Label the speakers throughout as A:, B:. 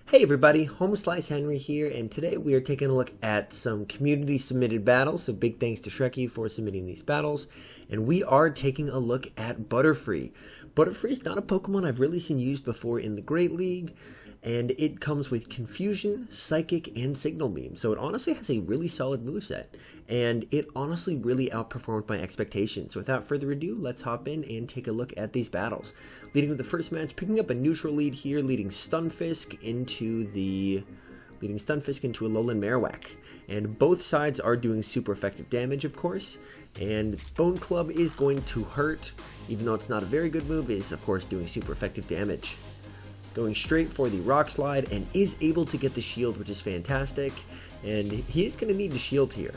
A: Hey everybody, Home Slice Henry here, and today we are taking a look at some community submitted battles, so big thanks to Shrekky for submitting these battles, and we are taking a look at Butterfree. Butterfree is not a Pokemon I've really seen used before in the Great League, and it comes with Confusion, Psychic, and Signal Beam, so it honestly has a really solid moveset, and it honestly really outperformed my expectations. So without further ado, let's hop in and take a look at these battles. Leading with the first match, picking up a neutral lead here, leading Stunfisk into a Alolan Marowak. And both sides are doing super effective damage, of course, and Bone Club is going to hurt, even though it's not a very good move, is of course doing super effective damage. Going straight for the Rock Slide and is able to get the shield, which is fantastic, and he is going to need the shield here,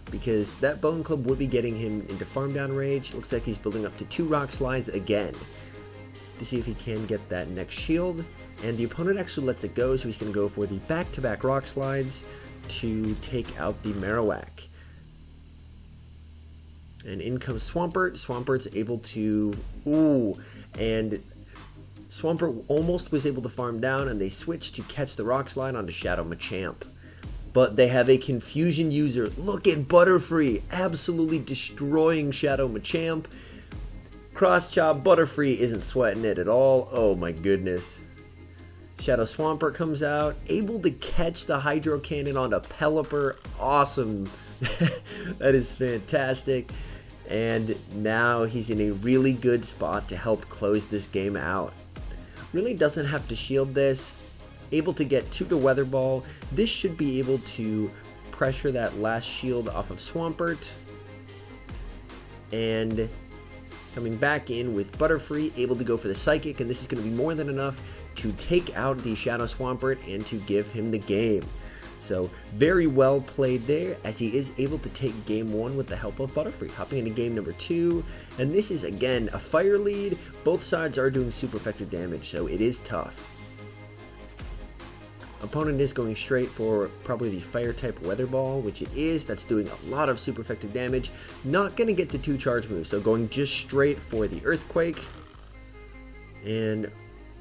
A: because that Bone Club would be getting him into farm down range. Looks like he's building up to 2 Rock Slides again to see if he can get that next shield, and the opponent actually lets it go, so he's going to go for the back-to-back Rock Slides to take out the Marowak. And in comes Swampert. Swampert's able to... and Swampert almost was able to farm down, and they switch to catch the Rock Slide onto Shadow Machamp. But they have a Confusion user. Look at Butterfree absolutely destroying Shadow Machamp. Cross Chop, Butterfree isn't sweating it at all. Oh my goodness. Shadow Swampert comes out, able to catch the Hydro Cannon onto Pelipper. Awesome. That is fantastic. And now he's in a really good spot to help close this game out. Really doesn't have to shield this. Able to get to the Weather Ball. This should be able to pressure that last shield off of Swampert. And coming back in with Butterfree, able to go for the Psychic, and this is going to be more than enough to take out the Shadow Swampert and to give him the game. So very well played there, as he is able to take game 1 with the help of Butterfree. Hopping into game number 2, and this is again a fire lead. Both sides are doing super effective damage, so it is tough. Opponent is going straight for probably the fire type Weather Ball, which it is. That's doing a lot of super effective damage. Not going to get to 2 charge moves, so going just straight for the Earthquake. And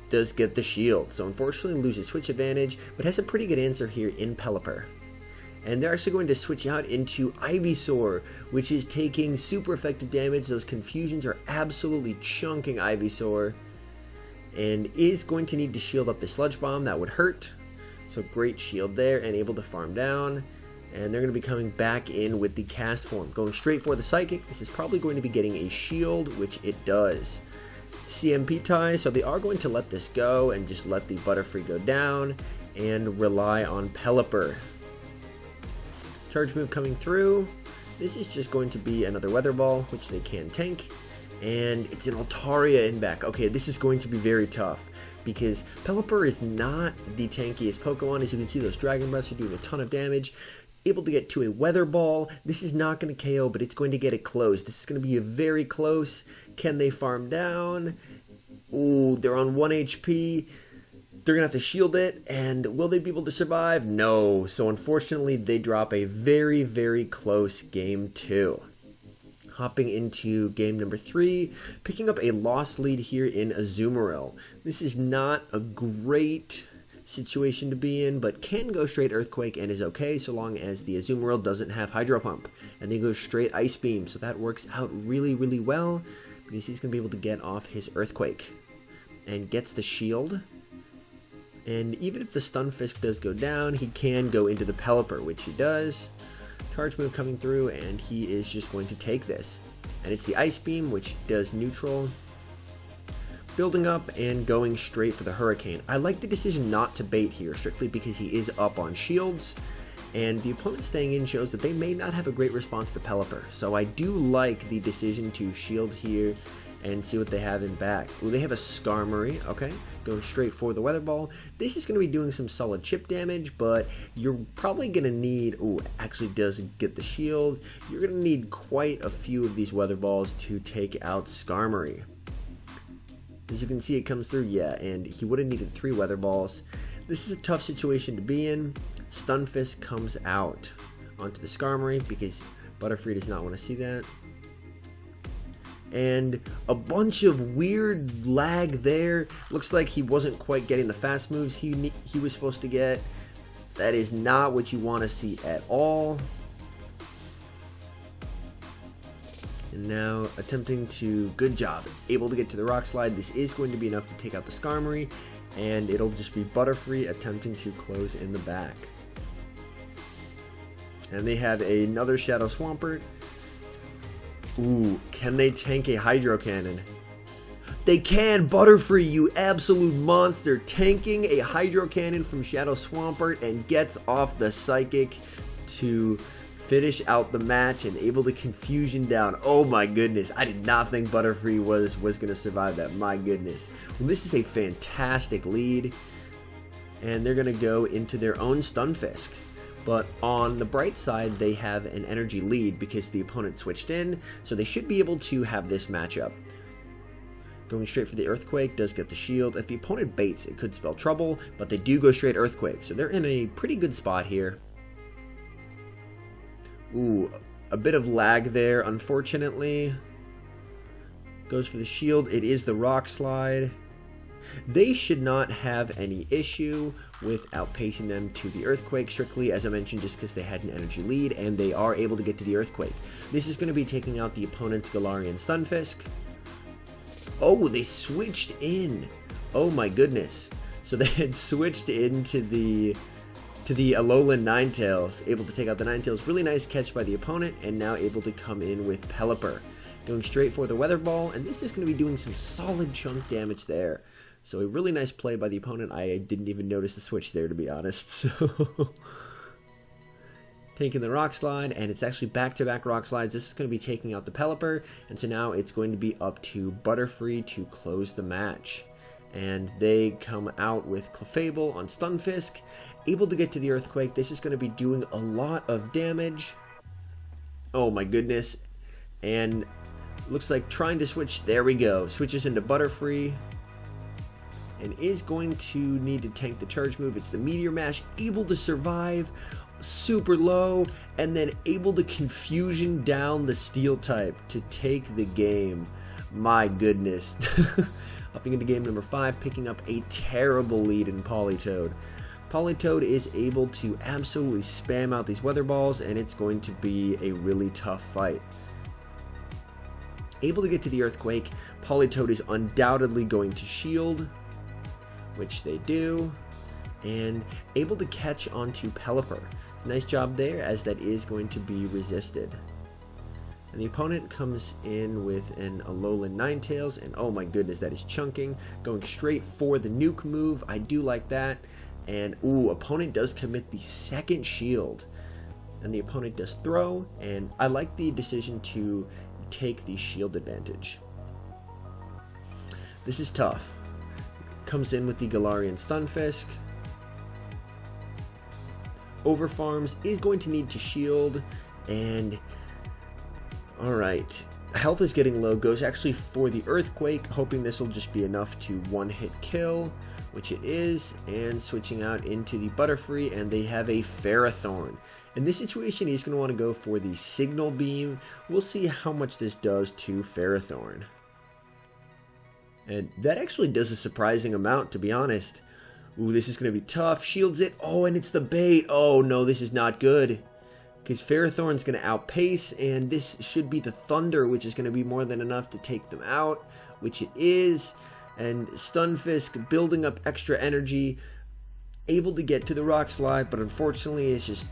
A: does get the shield, so unfortunately loses switch advantage, but has a pretty good answer here in Pelipper. And they're actually going to switch out into Ivysaur, which is taking super effective damage. Those Confusions are absolutely chunking Ivysaur, and is going to need to shield up the Sludge Bomb. That would hurt. So great shield there, and able to farm down. And they're going to be coming back in with the Cast Form. Going straight for the Psychic. This is probably going to be getting a shield, which it does. CMP tie, so they are going to let this go and just let the Butterfree go down and rely on Pelipper. Charge move coming through. This is just going to be another Weather Ball, which they can tank. And it's an Altaria in back. Okay, this is going to be very tough, because Pelipper is not the tankiest Pokemon. As you can see, those Dragon Breaths are doing a ton of damage. Able to get to a Weather Ball. This is not going to KO, but it's going to get it close. This is going to be a very close. Can they farm down? Ooh, they're on 1 HP. They're going to have to shield it, and will they be able to survive? No. So unfortunately, they drop a very, very close game 2. Hopping into game number 3, picking up a lost lead here in Azumarill. This is not a great situation to be in, but can go straight Earthquake and is okay so long as the Azumarill doesn't have Hydro Pump, and they go straight Ice Beam, so that works out really, really well, because he's going to be able to get off his Earthquake, and gets the shield. And even if the Stunfisk does go down, he can go into the Pelipper, which he does. Charge move coming through, and he is just going to take this, and it's the Ice Beam, which does neutral. Building up and going straight for the Hurricane. I like the decision not to bait here, strictly because he is up on shields, and the opponent staying in shows that they may not have a great response to Pelipper. So I do like the decision to shield here and see what they have in back. Ooh, they have a Skarmory, okay, going straight for the Weather Ball. This is going to be doing some solid chip damage, but you're probably going to need, actually does get the shield. You're going to need quite a few of these Weather Balls to take out Skarmory. As you can see, it comes through, yeah, and he would have needed 3 Weather Balls. This is a tough situation to be in. Stunfisk comes out onto the Skarmory, because Butterfree does not want to see that. and a bunch of weird lag there. Looks like he wasn't quite getting the fast moves he was supposed to get. That is not what you want to see at all. And now attempting to, good job, able to get to the rock slide. This is going to be enough to take out the Skarmory, and it'll just be Butterfree attempting to close in the back. And they have another Shadow Swampert. Ooh, can they tank a Hydro Cannon? They can! Butterfree, you absolute monster, tanking a Hydro Cannon from Shadow Swampert and gets off the Psychic to finish out the match and able to confusion down. Oh my goodness, I did not think Butterfree was going to survive that. My goodness. Well, this is a fantastic lead, and they're going to go into their own Stunfisk. But on the bright side, they have an energy lead because the opponent switched in, so they should be able to have this matchup. Going straight for the Earthquake does get the shield. If the opponent baits, it could spell trouble, but they do go straight Earthquake, so they're in a pretty good spot here. Ooh, a bit of lag there, unfortunately. Goes for the shield. It is the Rock Slide. They should not have any issue with outpacing them to the Earthquake, strictly, as I mentioned, just because they had an energy lead, and they are able to get to the Earthquake. This is going to be taking out the opponent's Galarian Stunfisk. Oh, they switched in. Oh my goodness. So they had switched into the Alolan Ninetales, able to take out the Ninetales. Really nice catch by the opponent, and now able to come in with Pelipper. Going straight for the Weather Ball, and this is going to be doing some solid chunk damage there. So a really nice play by the opponent. I didn't even notice the switch there, to be honest. So taking the Rock Slide, and it's actually back-to-back Rock Slides. This is going to be taking out the Pelipper, and so now it's going to be up to Butterfree to close the match. And they come out with Clefable on Stunfisk, able to get to the Earthquake. This is going to be doing a lot of damage. Oh my goodness. And looks like trying to switch. There we go. Switches into Butterfree, and is going to need to tank the charge move. It's the Meteor Mash, able to survive super low, and then able to confusion down the Steel type to take the game. My goodness. Hopping into game number 5, picking up a terrible lead in Politoed. Politoed is able to absolutely spam out these Weather Balls, and it's going to be a really tough fight. Able to get to the Earthquake, Politoed is undoubtedly going to shield, which they do, and able to catch onto Pelipper. Nice job there, as that is going to be resisted. And the opponent comes in with an Alolan Ninetales, and oh my goodness, that is chunking. Going straight for the nuke move. I do like that. And ooh, opponent does commit the second shield. And the opponent does throw, and I like the decision to take the shield advantage. This is tough. Comes in with the Galarian Stunfisk. Overfarms, is going to need to shield, and alright, health is getting low, goes actually for the Earthquake, hoping this will just be enough to one-hit kill, which it is, and switching out into the Butterfree, and they have a Ferrothorn. In this situation, he's going to want to go for the Signal Beam. We'll see how much this does to Ferrothorn. And that actually does a surprising amount, to be honest. Ooh, this is going to be tough. Shields it. Oh, and it's the bait. Oh, no, this is not good. Because Ferrothorn's going to outpace, and this should be the Thunder, which is going to be more than enough to take them out, which it is. And Stunfisk building up extra energy, able to get to the Rock Slide, but unfortunately it's just,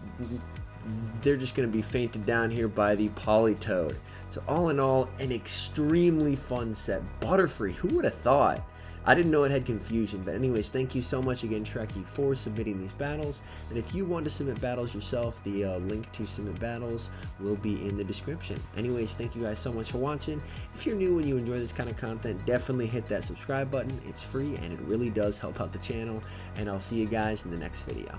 A: they're just going to be fainted down here by the Politoed. So all in all, an extremely fun set. Butterfree, who would have thought? I didn't know it had confusion, but anyways, thank you so much again, Trekkie, for submitting these battles. And if you want to submit battles yourself, the link to submit battles will be in the description. Anyways, thank you guys so much for watching. If you're new and you enjoy this kind of content, definitely hit that subscribe button. It's free and it really does help out the channel. And I'll see you guys in the next video.